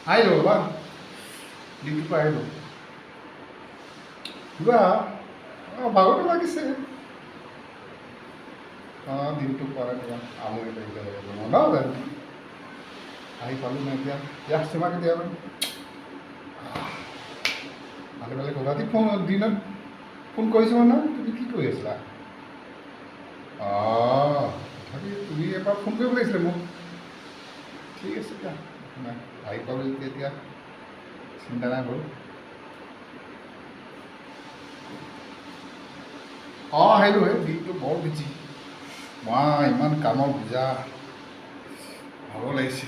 আহিলোঁ বা ডিউটিৰ পৰা আহিলোঁ কিবা ভাগৰটো লাগিছে দিনটো পৰা কিবা আমনি লাগিছে বনাওঁ জানো আহি পালোঁ নাই এতিয়া চিমা কেতিয়াবা ভালে ভালে গ'ল ৰাতি দিনত ফোন কৰিছোঁ মানে তুমি কি কৰি আছিলা তথাপি তুমি এবাৰ ফোন কৰিব লাগিছিলে মোক ঠিক আছে দিয়া নাই আহি পালোঁ এতিয়া চিন্তা নাই বাৰু আহিলোঁ দিনটো বৰ বিজি ইমান কামৰ বুজা ভাগৰ লাগিছে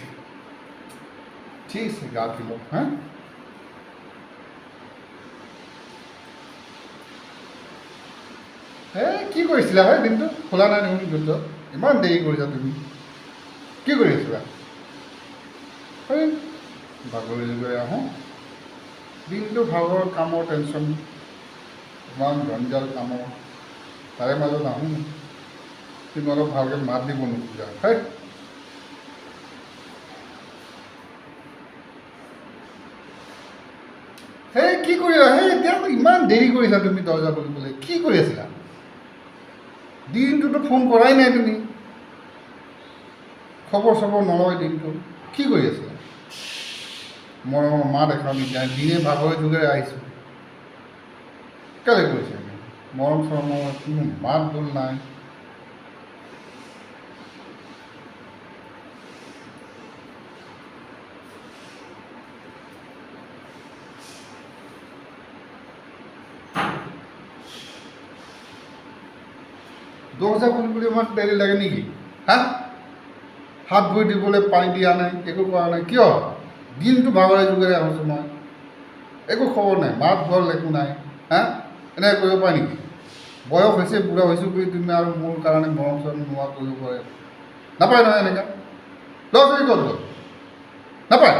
ঠিক আছে গা ধুই লওঁ হা কি কৰিছিলা দিনটো খোলা নাই দেখোন দিনটো ইমান দেৰি কৰিছা তুমি কি কৰি আছিলা বাগৰি গৈ আহোঁ দিনটো ভাগৰ কামৰ টেনশ্যন ইমান জঞ্জাল কামৰ তাৰে মাজত আহোঁ তুমি অলপ ভালকৈ মাত দিব নোখোজা কি কৰিলা এতিয়া ইমান দেৰি কৰিছা তুমি দৰ্জা খুলিবলৈ কি কৰি আছিলা দিনটোতো ফোন কৰাই নাই তুমি খবৰ চবৰ নলয় দিনটো কি কৰি আছিলা মৰমৰ মা দেখাওঁ নিদিয়া দিনে ভাগৰে যুগেৰে আহিছোঁ কেলৈ কৰিছে মৰম চৰমৰ কোনো মাত বোল নাই দৰ্জা খুলিবলৈ ইমান দেৰি লাগে নেকি হাত ভৰি দিবলৈ পানী দিয়া নাই একো কৰা নাই কিয় দিনটো ভাগৰে যুগেৰে আহোঁছোঁ মই একো খবৰ নাই মাত ভল একো নাই এনেকৈ কৰিব পাৰে নেকি বয়স হৈছে বুঢ়া হৈছোঁ বুলি তুমি আৰু মোৰ কাৰণে মৰম চৰম নোহোৱা কৰিব পাৰে নাপায় নহয় এনেকৈ ল'ৰা ছোৱালী ক'ত গ'ল নাপায়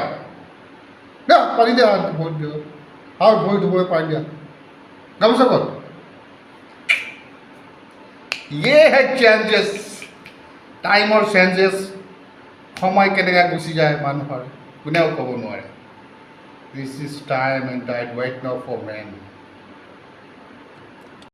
পানী দিয়া হাত ভৰি দিয় হাত ভৰি ধুবলৈ পানী দিয়া গামোচা ক'ত চেঞ্জেছ টাইমৰ চেঞ্জেছ সময় কেনেকৈ গুচি যায় মানুহৰ কোনেও ক'ব নোৱাৰে this is time and tide wait no for man